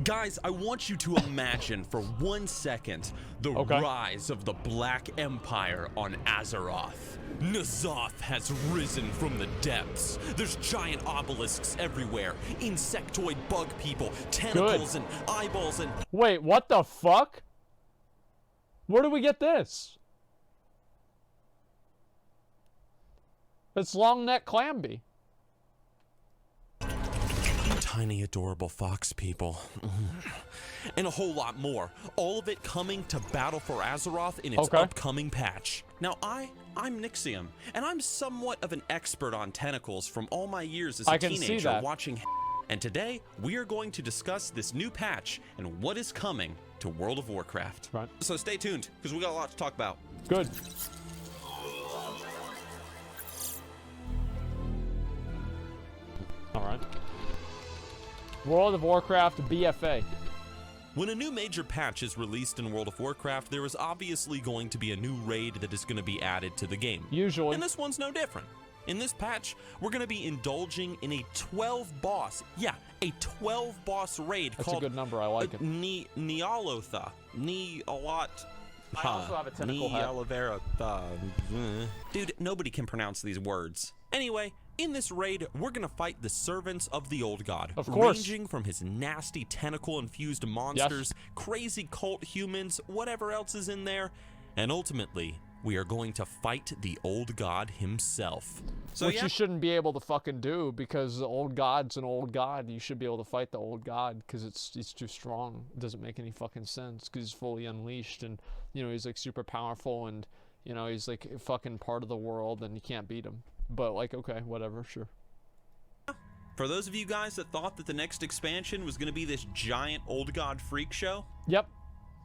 Guys, I want you to imagine for 1 second the rise of the Black Empire on Azeroth. N'Zoth has risen from the depths. There's giant obelisks everywhere, insectoid bug people, tentacles and eyeballs and... Wait, what the fuck? Where do we get this? It's long neck Clamby. Tiny adorable fox people. And a whole lot more. All of it coming to Battle for Azeroth in its upcoming patch. Now I'm Nixxiom, and I'm somewhat of an expert on tentacles from all my years as a teenager watching. And today we are going to discuss this new patch and what is coming to World of Warcraft. Right. So stay tuned, because we got a lot to talk about. Good. All right. World of Warcraft BFA. When a new major patch is released in World of Warcraft, there is obviously going to be a new raid that is going to be added to the game. Usually. And this one's no different. In this patch, we're going to be indulging in a 12-boss, a 12-boss raid That's called... a good number, I like it. Neolotha. Neolot... I also have a tentacle hat. Dude, nobody can pronounce these words. Anyway, in this raid, we're gonna fight the servants of the old god. Of course. Ranging from his nasty tentacle-infused monsters, crazy cult humans, whatever else is in there, and ultimately, we are going to fight the old god himself. So Which you shouldn't be able to fucking do, because the old god's an old god. You should be able to fight the old god, because it's too strong. It doesn't make any fucking sense, because he's fully unleashed, and, you know, he's, like, super powerful, and, you know, he's, like, fucking part of the world, and you can't beat him. But, like, okay, whatever, sure. For those of you guys that thought that the next expansion was going to be this giant old god freak show, yep,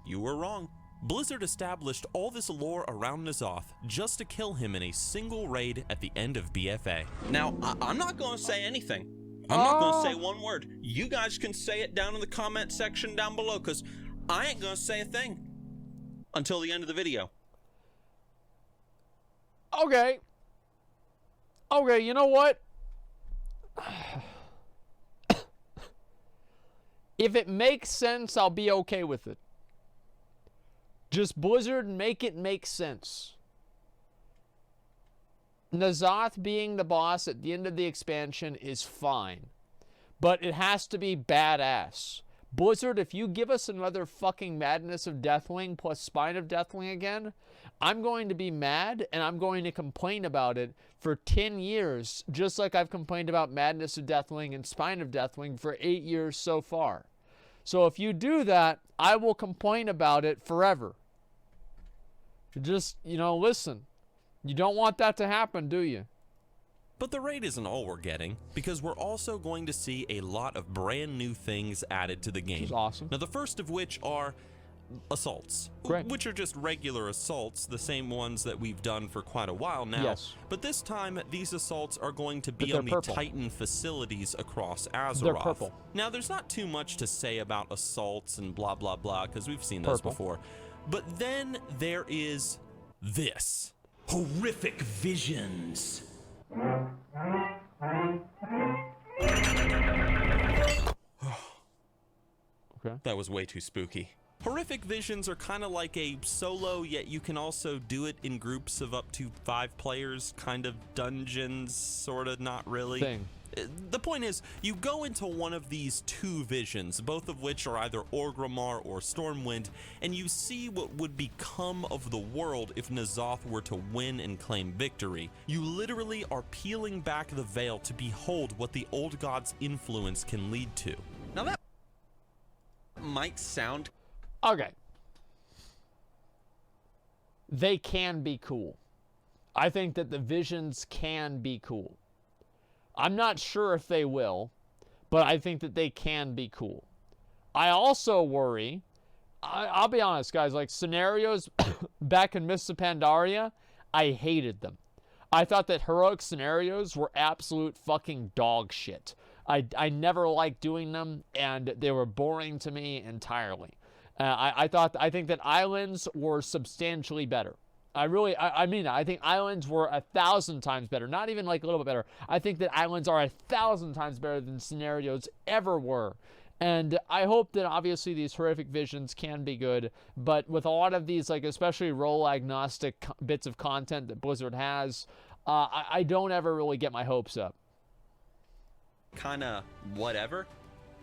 you were wrong. Blizzard established all this lore around N'Zoth just to kill him in a single raid at the end of BFA. Now, I'm not going to say anything. I'm not going to say one word. You guys can say it down in the comment section down below, because I ain't going to say a thing until the end of the video. Okay. Okay, you know what? If it makes sense, I'll be okay with it. Just Blizzard, make it make sense. N'Zoth being the boss at the end of the expansion is fine. But it has to be badass. Blizzard, if you give us another fucking Madness of Deathwing plus Spine of Deathwing again, I'm going to be mad, and I'm going to complain about it for 10 years, just like I've complained about Madness of Deathwing and Spine of Deathwing for 8 years so far. So if you do that, I will complain about it forever. Just, you know, listen. You don't want that to happen, do you? But the raid isn't all we're getting, because we're also going to see a lot of brand new things added to the game. Which is awesome. Now, the first of which are assaults, which are just regular assaults, the same ones that we've done for quite a while now. Yes. But this time, these assaults are going to be on the Titan facilities across Azeroth. They're purple. Now, there's not too much to say about assaults and blah, blah, blah, because we've seen those before. But then there is this. Horrific visions. That was way too spooky. Horrific visions are kind of like a solo, yet you can also do it in groups of up to 5 players, kind of dungeons, sort of, not really. Thing. The point is, you go into one of these 2 visions, both of which are either Orgrimmar or Stormwind, and you see what would become of the world if N'Zoth were to win and claim victory. You literally are peeling back the veil to behold what the old god's influence can lead to. Now that might sound... Okay. They can be cool. I think that the visions can be cool. I'm not sure if they will, but I think that they can be cool. I also worry, I'll be honest, guys, like scenarios back in Mists of Pandaria, I hated them. I thought that heroic scenarios were absolute fucking dog shit. I never liked doing them, and they were boring to me entirely. I think that islands were substantially better. I mean, I think islands were 1,000 times better. Not even like a little bit better. I think that islands are 1,000 times better than scenarios ever were. And I hope that obviously these horrific visions can be good, but with a lot of these, like especially role agnostic bits of content that Blizzard has, I don't ever really get my hopes up. Kinda whatever,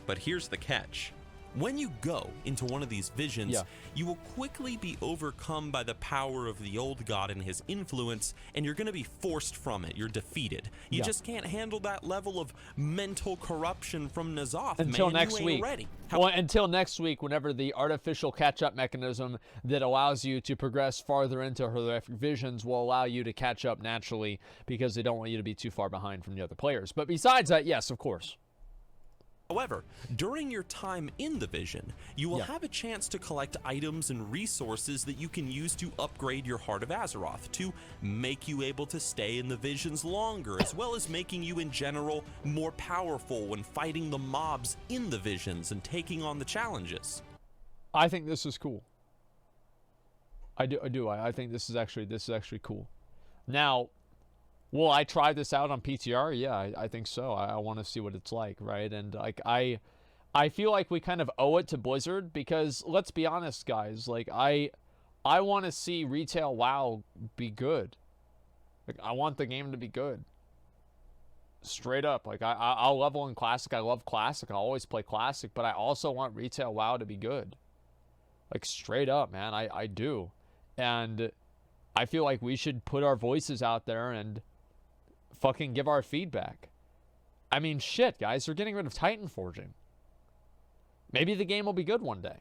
but here's the catch. When you go into one of these visions, you will quickly be overcome by the power of the old god and his influence, and you're going to be forced from it. You're defeated. You just can't handle that level of mental corruption from N'Zoth, until man. next You week. ain't ready. Well, until next week, whenever the artificial catch-up mechanism that allows you to progress farther into horrific visions will allow you to catch up naturally, because they don't want you to be too far behind from the other players. But besides that, yes, of course. However, during your time in the vision, you will have a chance to collect items and resources that you can use to upgrade your Heart of Azeroth, to make you able to stay in the visions longer, as well as making you in general more powerful when fighting the mobs in the visions and taking on the challenges. I think this is cool. I do. I think this is actually cool. Now, will I try this out on PTR? Yeah, I think so. I want to see what it's like, right? And like I feel like we kind of owe it to Blizzard, because let's be honest, guys. Like I want to see retail WoW be good. Like I want the game to be good. Straight up. Like I'll level in Classic. I love Classic. I always play Classic, but I also want retail WoW to be good. Like straight up, man. I do. And I feel like we should put our voices out there and fucking give our feedback. I mean, shit, guys, they're getting rid of Titan Forging. Maybe the game will be good one day.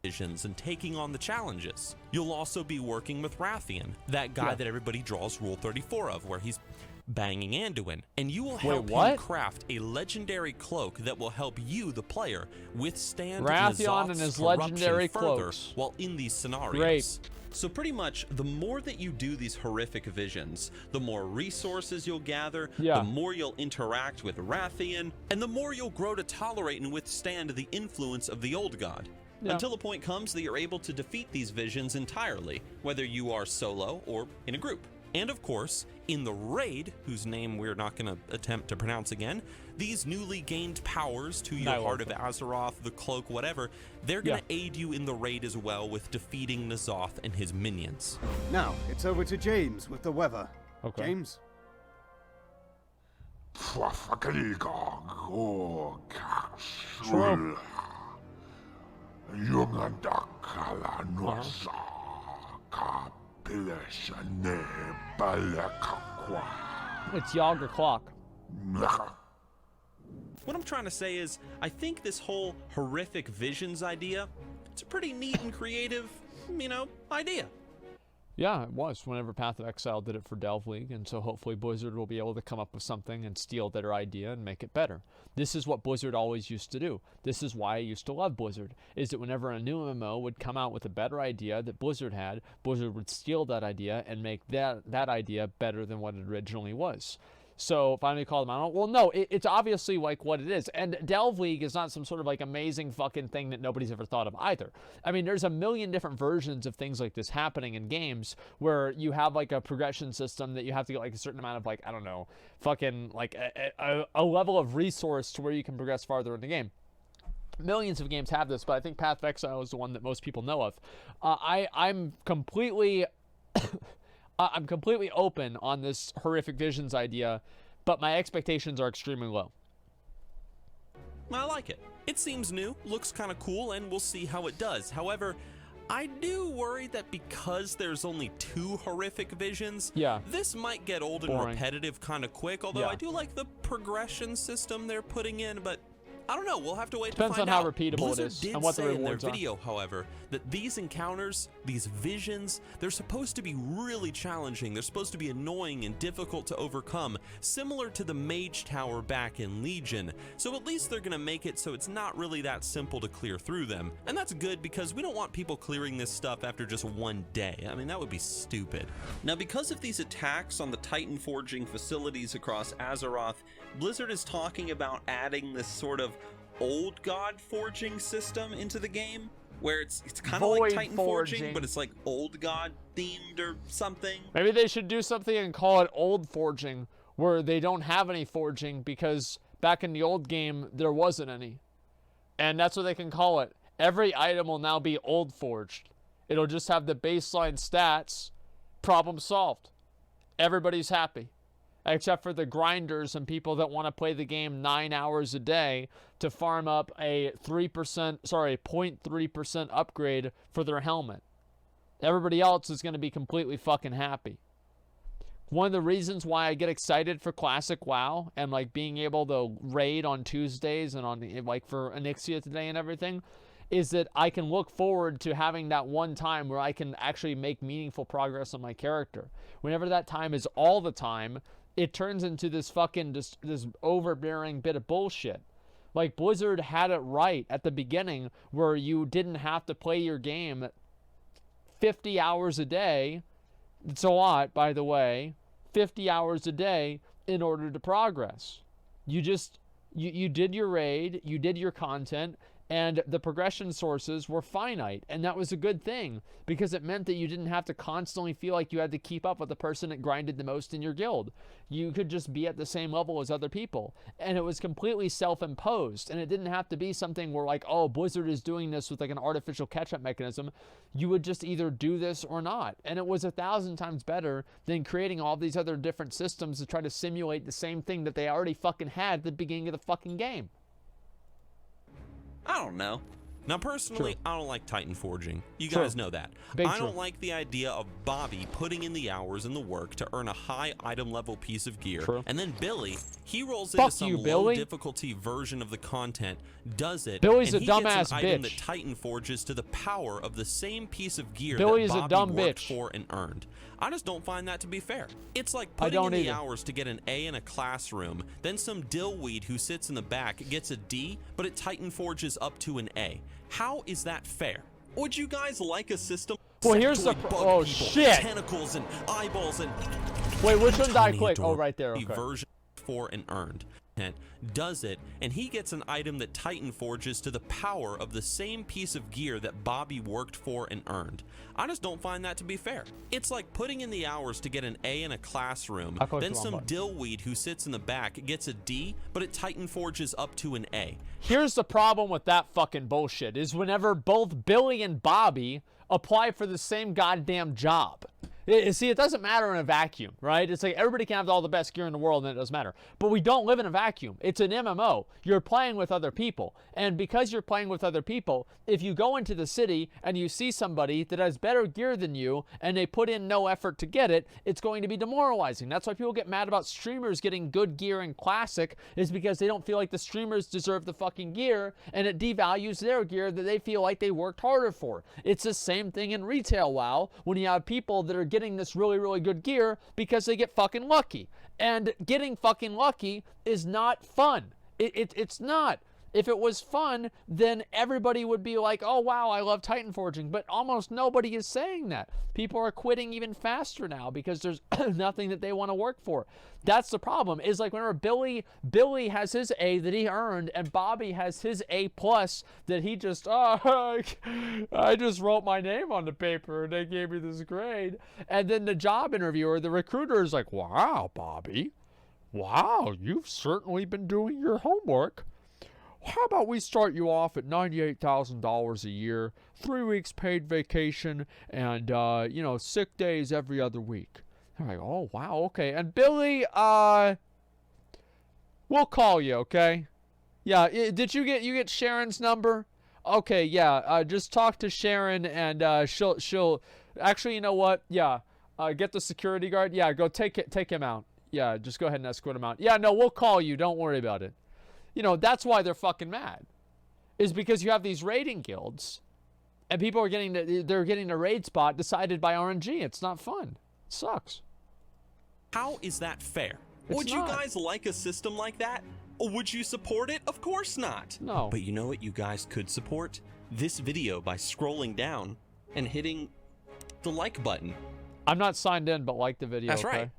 And taking on the challenges. You'll also be working with Rathian, that guy that everybody draws Rule 34 of, where he's banging Anduin, and you will help him craft a legendary cloak that will help you, the player, withstand Rathian and his legendary cloaks while in these scenarios. Great. So pretty much, the more that you do these horrific visions, the more resources you'll gather, the more you'll interact with Rathian, and the more you'll grow to tolerate and withstand the influence of the old god. Until the point comes that you're able to defeat these visions entirely, whether you are solo or in a group. And of course, in the raid, whose name we're not going to attempt to pronounce again, these newly gained powers to your Heart of Azeroth, the cloak, whatever, they're going to aid you in the raid as well with defeating N'Zoth and his minions. Now, it's over to James with the weather. Okay. James? It's Yager Clock. What I'm trying to say is, I think this whole horrific visions idea, it's a pretty neat and creative, idea. Yeah, it was whenever Path of Exile did it for Delve League, and so hopefully Blizzard will be able to come up with something and steal their idea and make it better. This is what Blizzard always used to do. This is why I used to love Blizzard, is that whenever a new MMO would come out with a better idea that Blizzard had, Blizzard would steal that idea and make that idea better than what it originally was. So finally called them out. Well, no, it's obviously like what it is. And Delve League is not some sort of like amazing fucking thing that nobody's ever thought of either. I mean, there's a million different versions of things like this happening in games where you have like a progression system that you have to get like a certain amount of like, I don't know, fucking like a level of resource to where you can progress farther in the game. Millions of games have this, but I think Path of Exile is the one that most people know of. I'm completely... I'm completely open on this horrific visions idea, but my expectations are extremely low. I like it. It seems new, looks kind of cool, and we'll see how it does. However, I do worry that because there's only 2 horrific visions, this might get old and repetitive kind of quick, although I do like the progression system they're putting in, but I don't know. We'll have to wait to find out. Depends on how repeatable Blizzard it is did and what the say rewards in their are. video, however, that these encounters, these visions, they're supposed to be really challenging. They're supposed to be annoying and difficult to overcome, similar to the Mage Tower back in Legion. So at least they're going to make it so it's not really that simple to clear through them. And that's good because we don't want people clearing this stuff after just one day. I mean, that would be stupid. Now, because of these attacks on the Titan Forging facilities across Azeroth, Blizzard is talking about adding this sort of old god forging system into the game, where it's kind of like Titan forging, but it's like old god themed or something. Maybe they should do something and call it old forging, where they don't have any forging because back in the old game there wasn't any. And that's what they can call it. Every item will now be old forged. It'll just have the baseline stats. Problem solved. Everybody's happy. Except for the grinders and people that want to play the game 9 hours a day to farm up a 0.3% upgrade for their helmet. Everybody else is going to be completely fucking happy. One of the reasons why I get excited for Classic WoW and like being able to raid on Tuesdays and on like for Nixxiom today and everything is that I can look forward to having that one time where I can actually make meaningful progress on my character. Whenever that time is all the time, it turns into this fucking this overbearing bit of bullshit. Like Blizzard had it right at the beginning where you didn't have to play your game 50 hours a day. It's a lot, by the way. 50 hours a day in order to progress. You just you did your raid, you did your content, and the progression sources were finite, and that was a good thing because it meant that you didn't have to constantly feel like you had to keep up with the person that grinded the most in your guild. You could just be at the same level as other people, and it was completely self-imposed, and it didn't have to be something where like, oh, Blizzard is doing this with like an artificial catch-up mechanism. You would just either do this or not, and it was 1,000 times better than creating all these other different systems to try to simulate the same thing that they already fucking had at the beginning of the fucking game. I don't know. Now, personally, True. I don't like Titan forging. You True. guys know that. Big I don't true. like the idea of Bobby putting in the hours and the work to earn a high item level piece of gear. True. And then Billy, he rolls Fuck into some you, low Billy. difficulty version of the content, does it, Billy's and a he gets dumbass an item bitch. that Titan forges to the power of the same piece of gear Billy that is a Bobby dumb worked bitch. for and earned. I just don't find that to be fair. It's like I putting in don't the either. hours to get an A in a classroom, then some dillweed who sits in the back gets a D, but it Titan forges up to an A. How is that fair? Would you guys like a system? Well, here's the Sectoid bug oh people, shit. tentacles and eyeballs and Wait, which one did I tiny click? Oh, adorable right there. Okay. version for and earned. Does it, and he gets an item that Titan forges to the power of the same piece of gear that Bobby worked for and earned. I just don't find that to be fair. It's like putting in the hours to get an A in a classroom, I clicked then the wrong some button. dillweed who sits in the back gets a D, but it Titan forges up to an A. Here's the problem with that fucking bullshit is whenever both Billy and Bobby apply for the same goddamn job. See, it doesn't matter in a vacuum, right? It's like everybody can have all the best gear in the world and it doesn't matter. But we don't live in a vacuum. It's an MMO. You're playing with other people. And because you're playing with other people, if you go into the city and you see somebody that has better gear than you and they put in no effort to get it, it's going to be demoralizing. That's why people get mad about streamers getting good gear in Classic is because they don't feel like the streamers deserve the fucking gear and it devalues their gear that they feel like they worked harder for. It's the same thing in retail WoW when you have people that are getting this really, really good gear because they get fucking lucky. And getting fucking lucky is not fun. It's not. If it was fun, then everybody would be like, oh, wow, I love Titan forging. But almost nobody is saying that. People are quitting even faster now because there's nothing that they want to work for. That's the problem. Is like whenever Billy has his A that he earned and Bobby has his A+ that he just, I just wrote my name on the paper and they gave me this grade. And then the job interviewer, the recruiter is like, wow, Bobby. Wow, you've certainly been doing your homework. How about we start you off at $98,000 a year, 3 weeks paid vacation, and, sick days every other week. They're like, oh, wow, okay. And Billy, we'll call you, okay? Yeah, did you get Sharon's number? Okay, yeah, just talk to Sharon, and she'll, actually, you know what? Yeah, get the security guard. Yeah, go take him out. Yeah, just go ahead and escort him out. Yeah, no, we'll call you. Don't worry about it. You know, that's why they're fucking mad. Is because you have these raiding guilds and people are getting a raid spot decided by RNG. It's not fun. It sucks. How is that fair? It's Would not. you guys like a system like that? Or would you support it? Of course not. No. But you know what you guys could support? This video by scrolling down and hitting the like button. I'm not signed in, but like the video. That's okay? right.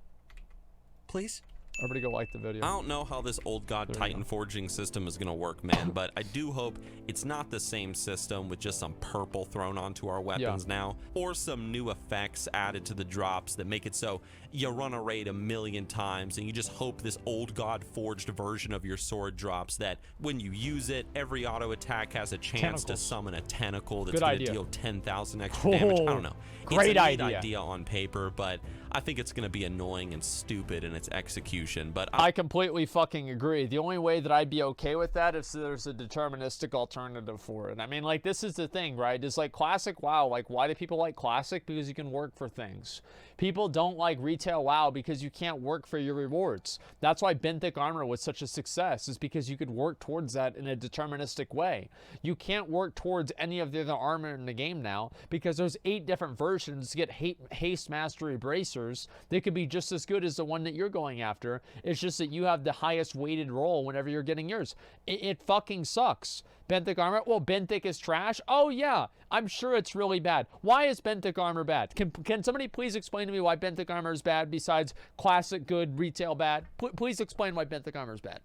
Please? Everybody go like the video. I don't know how this old god Titan forging system is going to work, man, but I do hope it's not the same system with just some purple thrown onto our weapons now, or some new effects added to the drops that make it so you run a raid 1,000,000 times and you just hope this old god forged version of your sword drops that when you use it, every auto attack has a chance to summon a tentacle that's going to deal 10,000 extra damage. I don't know. Great it's a neat idea on paper, but I think it's going to be annoying and stupid in its execution. But I completely fucking agree. The only way that I'd be okay with that is there's a deterministic alternative for it. I mean, like, this is the thing, right? It's like Classic WoW. Like, why do people like Classic? Because you can work for things. People don't like retail WoW because you can't work for your rewards. That's why Benthic Armor was such a success, is because you could work towards that in a deterministic way. You can't work towards any of the other armor in the game now because there's 8 different versions to get haste mastery bracers. They could be just as good as the one that you're going after. It's just that you have the highest weighted roll whenever you're getting yours. It fucking sucks. Benthic Armor? Well, Benthic is trash? Oh, yeah. I'm sure it's really bad. Why is Benthic Armor bad? Can somebody please explain to me why Benthic Armor is bad besides classic good, retail bad? Please explain why Benthic Armor is bad.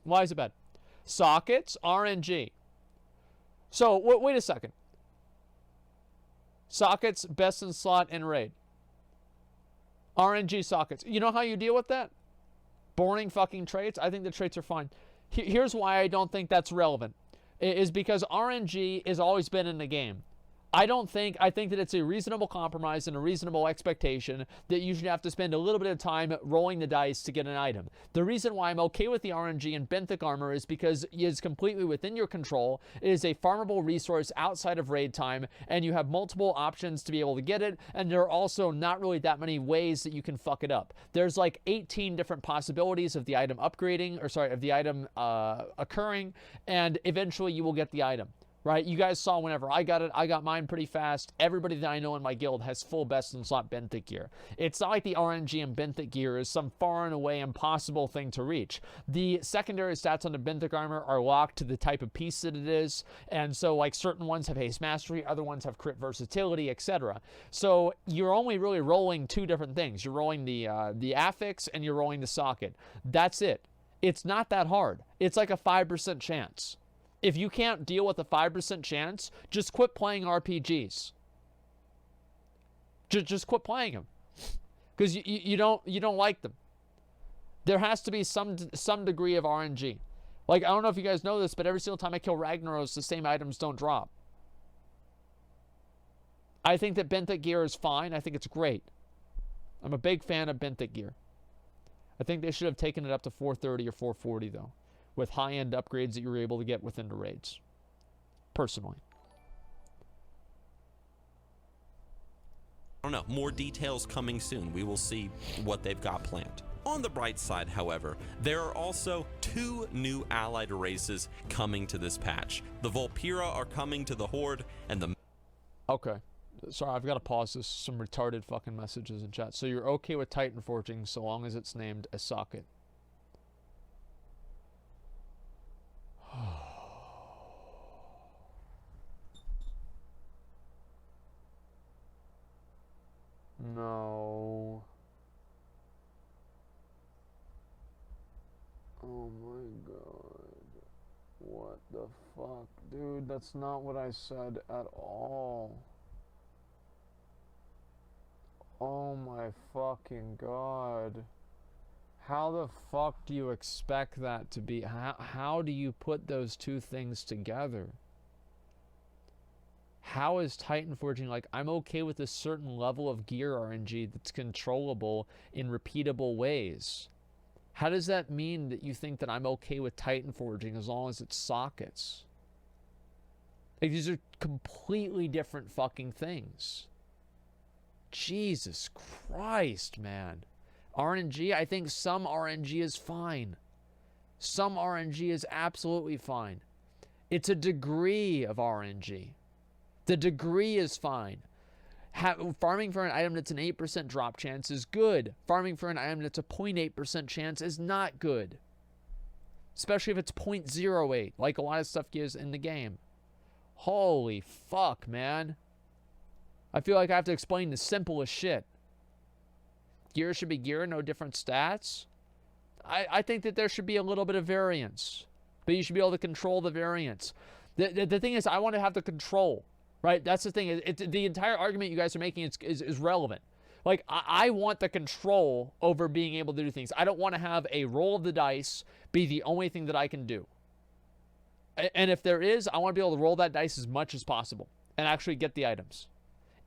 Why is it bad? Sockets, RNG. So, wait a second. Sockets, best in slot and raid. RNG sockets. You know how you deal with that? Boring fucking traits? I think the traits are fine. Here's why I don't think that's relevant. Is because RNG has always been in the game. I think that it's a reasonable compromise and a reasonable expectation that you should have to spend a little bit of time rolling the dice to get an item. The reason why I'm okay with the RNG in Benthic Armor is because it is completely within your control. It is a farmable resource outside of raid time, and you have multiple options to be able to get it, and there are also not really that many ways that you can fuck it up. There's like 18 different possibilities of the item upgrading, or sorry, of the item occurring, and eventually you will get the item. Right? You guys saw whenever I got it, I got mine pretty fast. Everybody that I know in my guild has full best in slot Benthic gear. It's not like the RNG and Benthic gear is some far and away impossible thing to reach. The secondary stats on the Benthic Armor are locked to the type of piece that it is, and so like certain ones have haste mastery, other ones have crit versatility, etc. So you're only really rolling 2 different things. You're rolling the affix and you're rolling the socket. That's it. It's not that hard. It's like a 5% chance. If you can't deal with a 5% chance, just quit playing RPGs. Just quit playing them, because you don't like them. There has to be some degree of RNG. Like, I don't know if you guys know this, but every single time I kill Ragnaros, the same items don't drop. I think that Benthic gear is fine. I think it's great. I'm a big fan of Benthic gear. I think they should have taken it up to 430 or 440 though, with high-end upgrades that you were able to get within the raids, personally. I don't know. More details coming soon. We will see what they've got planned. On the bright side, however, there are also 2 new allied races coming to this patch. The Vulpira are coming to the Horde, and the... Okay. Sorry, I've got to pause this. Some retarded fucking messages in chat. So you're okay with Titan Forging so long as it's named a socket? No. Oh my god. What the fuck? Dude, that's not what I said at all. Oh my fucking god. How the fuck do you expect that to be? How do you put those 2 things together? How is Titan Forging like, I'm okay with a certain level of gear RNG that's controllable in repeatable ways? How does that mean that you think that I'm okay with Titan Forging as long as it's sockets? Like, these are completely different fucking things. Jesus Christ, man. RNG, I think some RNG is fine. Some RNG is absolutely fine. It's a degree of RNG. The degree is fine. Farming for an item that's an 8% drop chance is good. Farming for an item that's a 0.8% chance is not good. Especially if it's 0.08, like a lot of stuff gives in the game. Holy fuck, man. I feel like I have to explain the simplest shit. Gear should be gear, no different stats. I think that there should be a little bit of variance, but you should be able to control the variance. The thing is, I want to have the control, right? That's the thing. The entire argument you guys are making is relevant. Like, I want the control over being able to do things. I don't want to have a roll of the dice be the only thing that I can do. And if there is, I want to be able to roll that dice as much as possible and actually get the items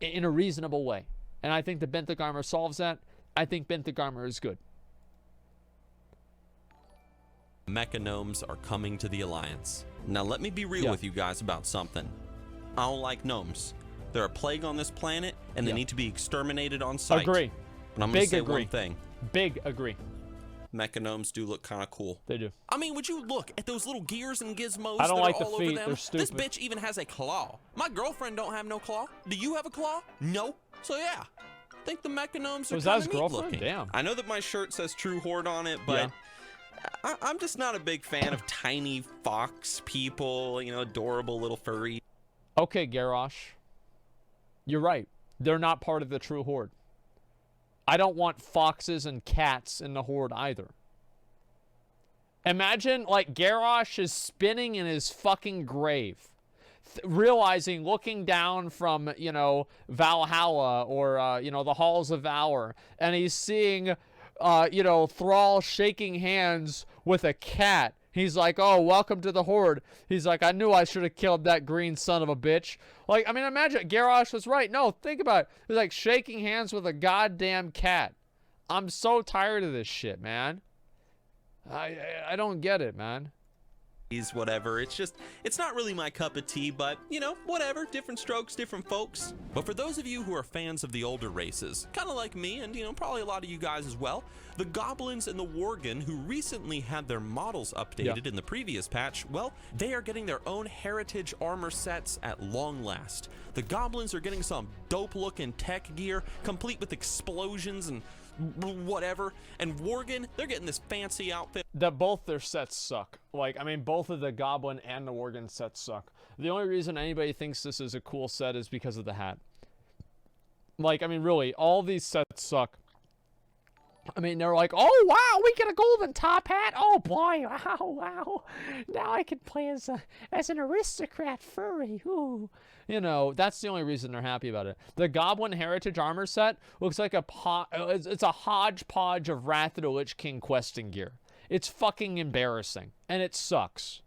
in a reasonable way. And I think the benthic armor solves that. I think benthic armor is good. Mecha gnomes are coming to the Alliance. Now let me be real with you guys about something. I don't like gnomes. They're a plague on this planet, and they need to be exterminated on sight. Agree. But I'm going to say one thing. Big agree. Mecha gnomes do look kind of cool. They do. I mean, would you look at those little gears and gizmos I don't that like are all the feet. over them? They're stupid. This bitch even has a claw. My girlfriend don't have no claw. Do you have a claw? No. So yeah, I think the mecha gnomes are kind of neat looking. Damn. I know that my shirt says True Horde on it, but I'm just not a big fan of tiny fox people, you know, adorable little furry. Okay, Garrosh. You're right. They're not part of the True Horde. I don't want foxes and cats in the Horde either. Imagine, like, Garrosh is spinning in his fucking grave, realizing, looking down from, you know, Valhalla or, you know, the Halls of Valor, and he's seeing, you know, Thrall shaking hands with a cat. He's like, oh, welcome to the Horde. He's like, I knew I should have killed that green son of a bitch. Like, I mean, imagine, Garrosh was right. No, think about it. He's like shaking hands with a goddamn cat. I'm so tired of this shit, man. I don't get it, man. Whatever. It's just, it's not really my cup of tea, but, you know, whatever. Different strokes, different folks. But for those of you who are fans of the older races, kind of like me and, you know, probably a lot of you guys as well, the Goblins and the Worgen, who recently had their models updated in the previous patch, well, they are getting their own heritage armor sets at long last. The Goblins are getting some dope-looking tech gear, complete with explosions and whatever, and Worgen, they're getting this fancy outfit. Both their sets suck. Like, I mean, both of the Goblin and the Worgen sets suck. The only reason anybody thinks this is a cool set is because of the hat. Like, I mean, really, all these sets suck. I mean, they're like, oh, wow, we get a golden top hat. Oh, boy, wow. Now I can play as an aristocrat furry. Ooh. You know, that's the only reason they're happy about it. The Goblin Heritage Armor set looks like it's a hodgepodge of Wrath of the Lich King questing gear. It's fucking embarrassing, and it sucks.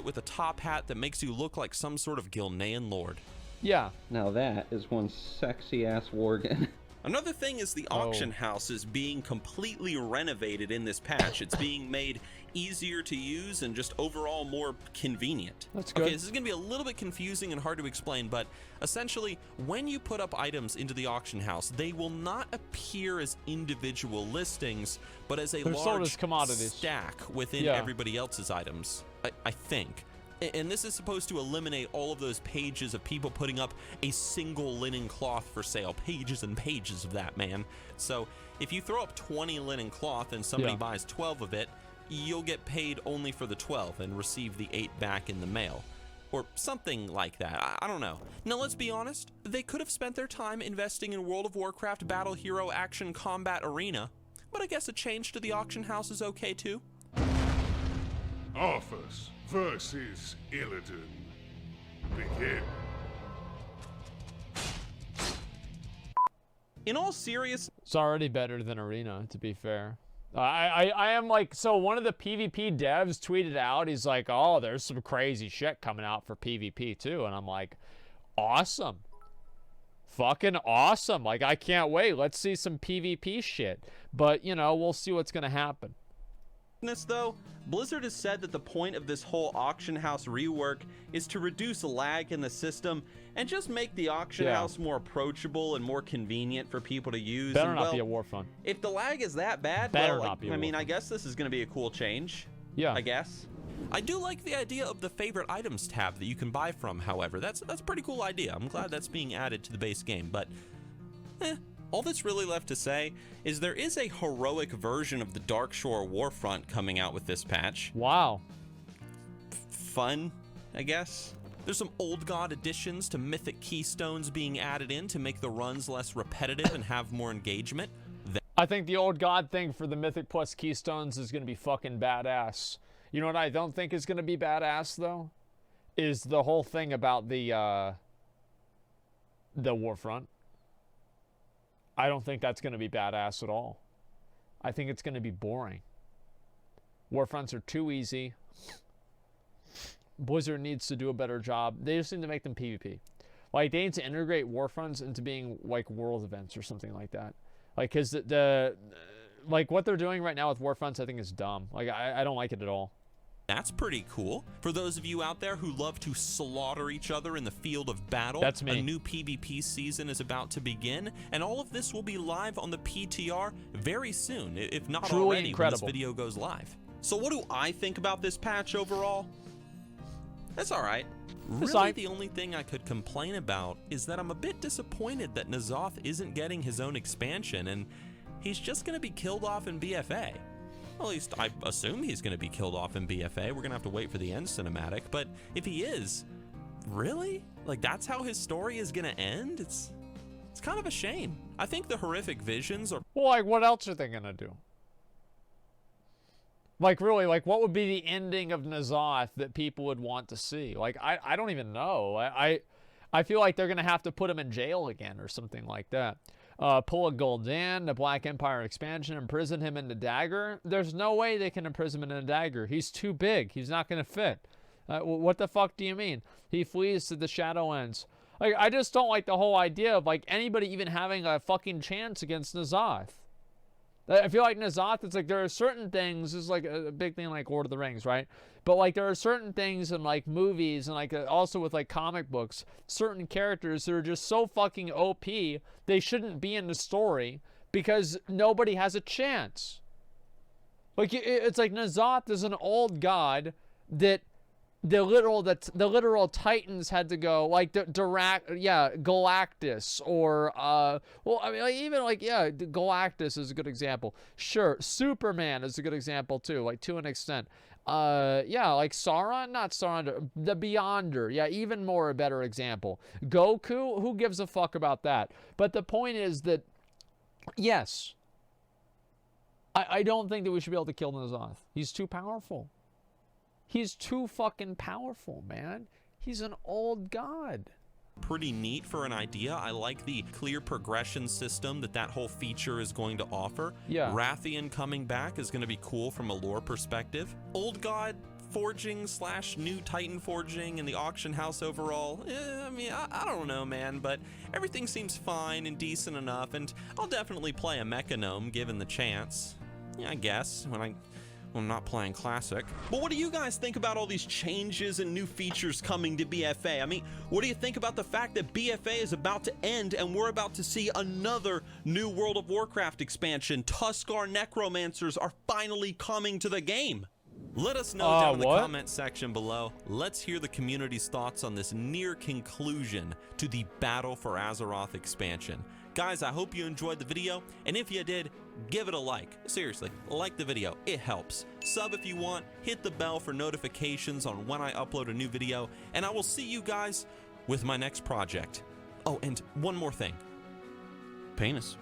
With a top hat that makes you look like some sort of Gilnean lord. Yeah. Now that is one sexy-ass Worgen. Another thing is the auction house is being completely renovated in this patch. It's being made easier to use and just overall more convenient. That's good. Okay, this is going to be a little bit confusing and hard to explain, but essentially, when you put up items into the auction house, they will not appear as individual listings, but as a large stack within everybody else's items, I think. And this is supposed to eliminate all of those pages of people putting up a single linen cloth for sale. Pages and pages of that, man. So if you throw up 20 linen cloth and somebody buys 12 of it, you'll get paid only for the 12 and receive the 8 back in the mail. Or something like that. I don't know. Now, let's be honest. They could have spent their time investing in World of Warcraft Battle Hero Action Combat Arena, but I guess a change to the auction house is okay too. Arthas versus Illidan. Begin. In all seriousness, it's already better than Arena, to be fair. I am like, so one of the PvP devs tweeted out, he's like, oh, there's some crazy shit coming out for PvP too. And I'm like, awesome. Fucking awesome. Like, I can't wait. Let's see some PvP shit. But, you know, we'll see what's going to happen. Though, Blizzard has said that the point of this whole auction house rework is to reduce lag in the system and just make the auction house more approachable and more convenient for people to use. Better not be a war fund. If the lag is that bad, I guess this is going to be a cool change. Yeah. I guess. I do like the idea of the favorite items tab that you can buy from, however. That's a pretty cool idea. I'm glad that's being added to the base game, but all that's really left to say is there is a heroic version of the Darkshore Warfront coming out with this patch. Wow. Fun, I guess. There's some Old God additions to Mythic Keystones being added in to make the runs less repetitive and have more engagement. I think the Old God thing for the Mythic plus Keystones is going to be fucking badass. You know what I don't think is going to be badass, though? Is the whole thing about the Warfront. I don't think that's going to be badass at all. I think it's going to be boring. Warfronts are too easy. Blizzard needs to do a better job. They just need to make them PvP. Like, they need to integrate Warfronts into being, like, world events or something like that. Like, because like, what they're doing right now with Warfronts, I think is dumb. Like, I don't like it at all. That's pretty cool. For those of you out there who love to slaughter each other in the field of battle, that's me. A new PvP season is about to begin, and all of this will be live on the PTR very soon, if not Truly already incredible. when this video goes live. So what do I think about this patch overall? That's all right. Really, the only thing I could complain about is that I'm a bit disappointed that N'Zoth isn't getting his own expansion, and he's just going to be killed off in BFA. Well, at least I assume he's going to be killed off in BFA. We're going to have to wait for the end cinematic, but if he is, really? Like, that's how his story is going to end? It's kind of a shame. I think the horrific visions are... Well, like, what else are they going to do? Like, really, like, what would be the ending of N'Zoth that people would want to see? Like, I don't even know. I feel like they're going to have to put him in jail again or something like that. Pull a Gul'dan, the Black Empire expansion, imprison him in the dagger. There's no way they can imprison him in a dagger. He's too big. He's not going to fit. What the fuck do you mean? He flees to the Shadowlands. Like, I just don't like the whole idea of, like, anybody even having a fucking chance against N'Zoth. I feel like N'Zoth, it's like there are certain things, this is like a big thing like Lord of the Rings, right? But like there are certain things in like movies and like also with like comic books, certain characters that are just so fucking OP, they shouldn't be in the story because nobody has a chance. Like it's like N'Zoth is an old god that the literal titans had to go, like Galactus or well, I mean, like, even like, yeah, Galactus is a good example. Sure, Superman is a good example too, like to an extent. Yeah, like Sauron, not Sauron, the Beyonder, yeah, even more a better example. Goku, who gives a fuck about that? But the point is that, yes, I don't think that we should be able to kill N'Zoth. He's too powerful. He's too fucking powerful, man. He's an old god. Pretty neat for an idea. I like the clear progression system that whole feature is going to offer. Yeah. Rathian coming back is going to be cool from a lore perspective. Old god forging / new titan forging and the auction house overall. I mean, I don't know, man, but everything seems fine and decent enough, and I'll definitely play a Mechanome given the chance. Yeah, I guess, when I'm not playing Classic. But what do you guys think about all these changes and new features coming to BFA? I mean, what do you think about the fact that BFA is about to end and we're about to see another new World of Warcraft expansion? Tuskar Necromancers are finally coming to the game. Let us know down in the comment section below. Let's hear the community's thoughts on this near conclusion to the Battle for Azeroth expansion. Guys, I hope you enjoyed the video, and if you did, give it a like. Seriously, like the video, it helps. Sub if you want, hit the bell for notifications on when I upload a new video, and I will see you guys with my next project. Oh, and one more thing. Penis.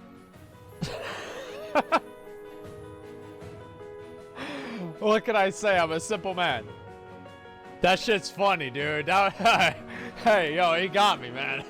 What can I say? I'm a simple man. That shit's funny, dude. Hey, yo, he got me, man.